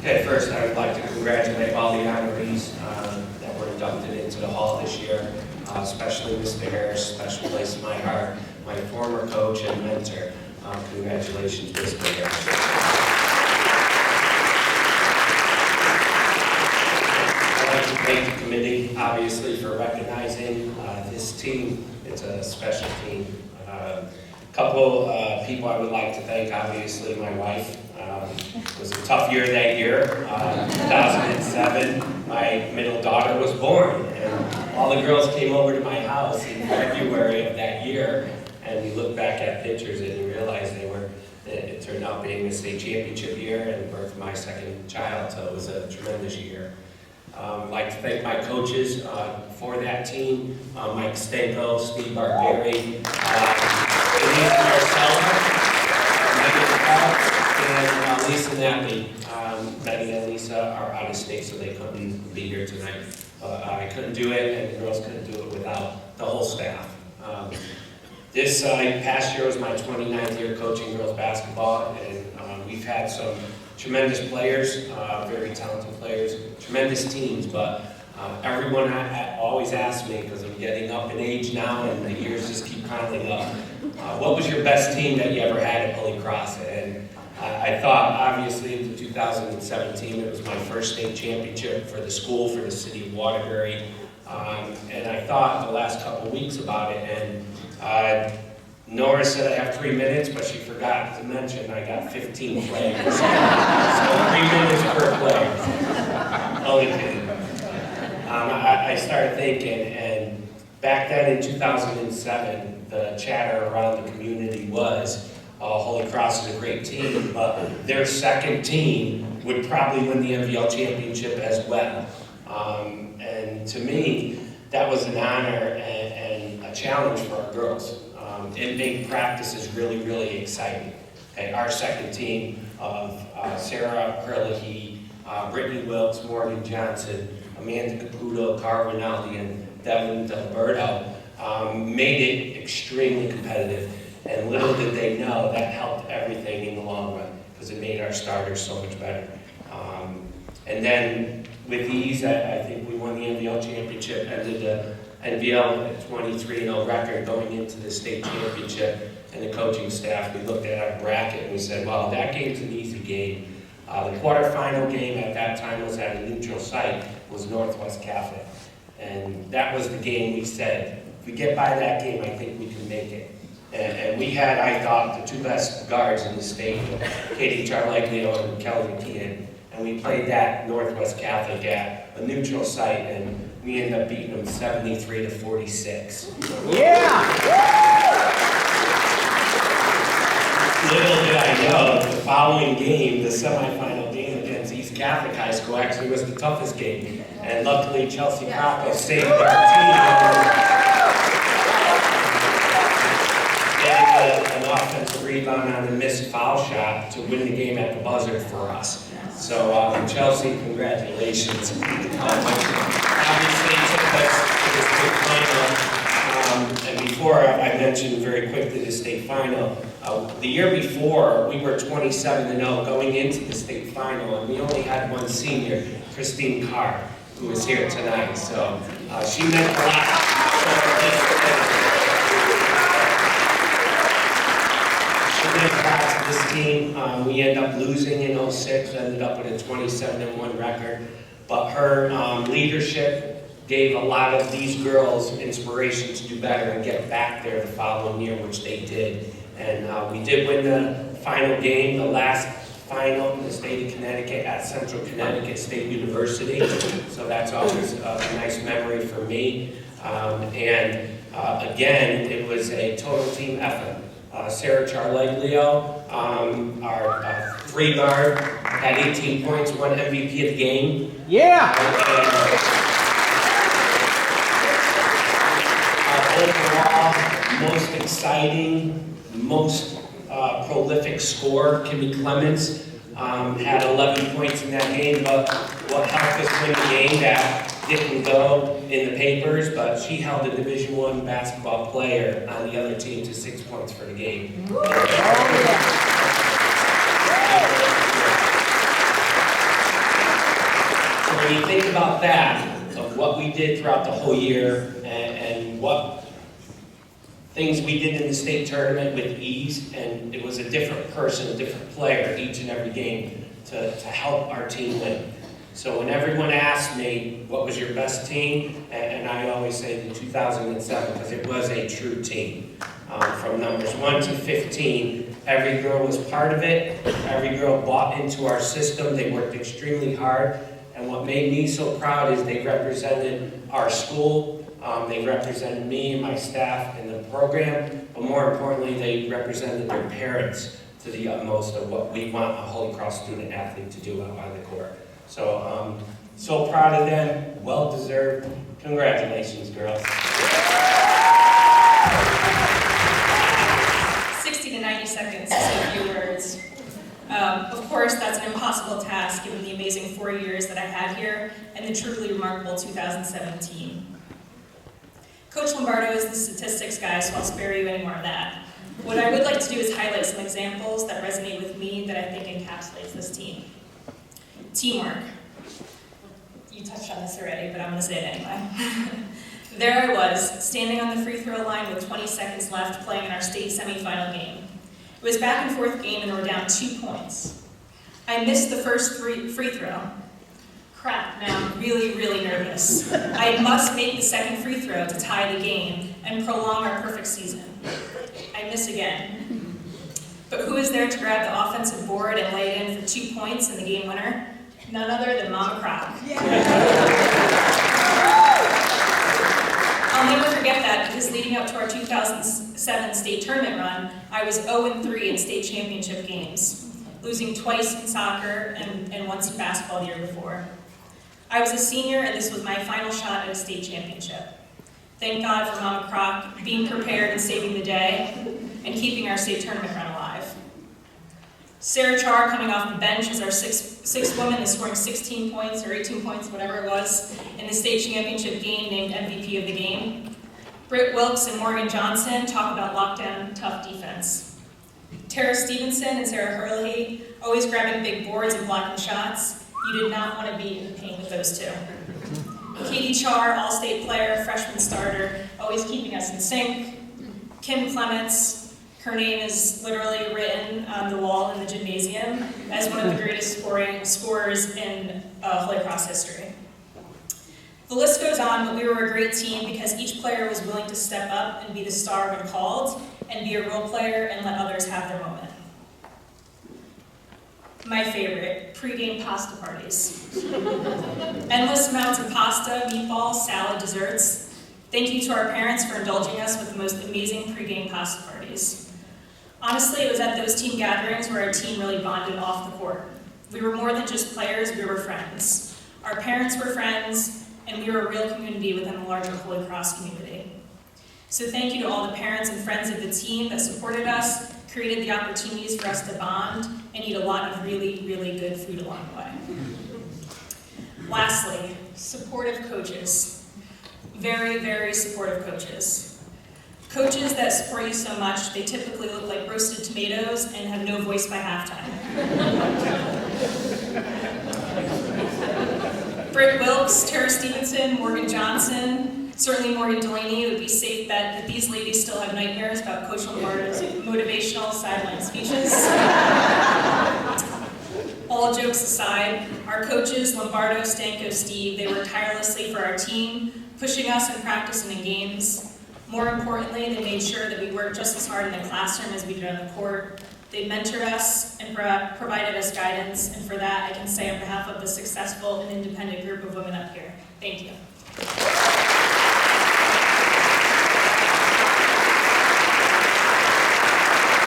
Okay, first I would like to congratulate all the honorees that were inducted into the Hall this year, especially Mr. Harris, special place in my heart, my former coach and mentor. Congratulations, Mr. Harris. I'd like to thank the committee, obviously, for recognizing this team. It's a special team. A couple people I would like to thank, obviously, my wife. It was a tough year that year. 2007, my middle daughter was born, and all the girls came over to my house in February of that year, and you look back at pictures and you realize it turned out being a state championship year and birthed my second child, so it was a tremendous year. I'd like to thank my coaches for that team, Mike Stanko, Steve Barberi, Denise Marcella, and Lisa Nappi. Betty and Lisa are out of state, so they couldn't be here tonight. I couldn't do it, and the girls couldn't do it without the whole staff. This past year was my 29th year coaching girls basketball, and we've had some tremendous players, very talented players, tremendous teams, but everyone always asks me, because I'm getting up in age now and the years just keep piling up, what was your best team that you ever had at Holy Cross? And I thought, obviously, in 2017, it was my first state championship for the school, for the city of Waterbury, and I thought the last couple of weeks about it, and Nora said I have 3 minutes, but she forgot to mention I got 15 players. So 3 minutes per player. Only kidding. I started thinking, and back then in 2007, the chatter around the community was, Holy Cross is a great team, but their second team would probably win the MVL championship as well. And to me, that was an honor and a challenge for our girls. It made practices really, really exciting. Okay, our second team of Sarah Herlihy, Brittany Wilkes, Morgan Johnson, Amanda Caputo, Cara Rinaldi, and Devin Delberto made it extremely competitive. And little did they know that helped everything in the long run, because it made our starters so much better. And then with these, I think we won the NVL championship, ended the NVL at 23-0 record going into the state championship. And the coaching staff, we looked at our bracket and we said, well, that game's an easy game. The quarterfinal game at that time was at a neutral site, was Northwest Catholic. And that was the game we said, if we get by that game, I think we can make it. And we had, I thought, the two best guards in the state, Katie Charleglio and Kelly McKeon. And we played that Northwest Catholic at a neutral site, and we ended up beating them 73-46. Yeah! Little did I know, the following game, the semifinal game against East Catholic High School, actually was the toughest game. And luckily, Chelsea Crocco saved our team. An offensive rebound on a missed foul shot to win the game at the buzzer for us. So, Chelsea, congratulations. Obviously, took us to the state final. And before, I mentioned very quickly the state final. The year before, we were 27-0 going into the state final, and we only had one senior, Christine Carr, who is here tonight. So, she meant a lot. This team, we ended up losing in 06, ended up with a 27-1 record, but her leadership gave a lot of these girls inspiration to do better and get back there the following year, which they did. And we did win the final game, the last final in the state of Connecticut at Central Connecticut State University, so that's always a nice memory for me. Again, it was a total team effort. Sarah Charleglio, our free guard, had 18 points, won MVP of the game. Yeah! Overall, most exciting, most prolific scorer, Kimmy Clements, had 11 points in that game, but what helped us win the game that didn't go in the papers, but she held a Division I basketball player on the other team to 6 points for the game. when you think about that, of what we did throughout the whole year, and what things we did in the state tournament with ease, and it was a different person, a different player each and every game to help our team win. So when everyone asks me, what was your best team? And I always say the 2007, because it was a true team. From numbers 1 to 15, every girl was part of it. Every girl bought into our system. They worked extremely hard. And what made me so proud is they represented our school. They represented me and my staff in the program. But more importantly, they represented their parents to the utmost of what we want a Holy Cross student athlete to do out on the court. So, so proud of them, well deserved. Congratulations, girls. 60 to 90 seconds to say a few words. Of course, that's an impossible task given the amazing 4 years that I had here and the truly remarkable 2017. Coach Lombardo is the statistics guy, so I'll spare you any more of that. What I would like to do is highlight some examples that resonate with me that I think encapsulates this team. Teamwork. You touched on this already, but I'm going to say it anyway. There I was, standing on the free throw line with 20 seconds left playing in our state semifinal game. It was back and forth game and we're down 2 points. I missed the first free throw. Crap, now I'm really, really nervous. I must make the second free throw to tie the game and prolong our perfect season. I miss again. But who is there to grab the offensive board and lay it in for 2 points in the game winner? None other than Mama Croc. Yeah. I'll never forget that because leading up to our 2007 state tournament run, I was 0-3 in state championship games, losing twice in soccer and once in basketball the year before. I was a senior and this was my final shot at a state championship. Thank God for Mama Croc being prepared and saving the day and keeping our state tournament run alive. Sarah Char coming off the bench as our sixth woman is scoring 16 points or 18 points, whatever it was, in the state championship game, named MVP of the game. Britt Wilkes and Morgan Johnson talk about lockdown tough defense. Tara Stevenson and Sarah Hurley always grabbing big boards and blocking shots. You did not want to be in the paint with those two. Katie Char, all-state player, freshman starter, always keeping us in sync. Kim Clements, her name is literally written on the wall in the gymnasium as one of the greatest scorers in Holy Cross history. The list goes on, but we were a great team because each player was willing to step up and be the star when called, and be a role player and let others have their moment. My favorite, pre-game pasta parties. Endless amounts of pasta, meatballs, salad, desserts. Thank you to our parents for indulging us with the most amazing pre-game pasta parties. Honestly, it was at those team gatherings where our team really bonded off the court. We were more than just players, we were friends. Our parents were friends, and we were a real community within the larger Holy Cross community. So thank you to all the parents and friends of the team that supported us, created the opportunities for us to bond, and eat a lot of really, really good food along the way. Lastly, supportive coaches. Very, very supportive coaches. Coaches that support you so much, they typically look like roasted tomatoes and have no voice by halftime. Britt Wilkes, Tara Stevenson, Morgan Johnson, certainly Morgan Delaney. It would be safe bet that these ladies still have nightmares about Coach Lombardo's motivational sideline speeches. All jokes aside, our coaches, Lombardo, Stanko, Steve, they worked tirelessly for our team, pushing us in practice and in games. More importantly, they made sure that we worked just as hard in the classroom as we did on the court. They mentored us and provided us guidance, and for that, I can say on behalf of the successful and independent group of women up here, thank you.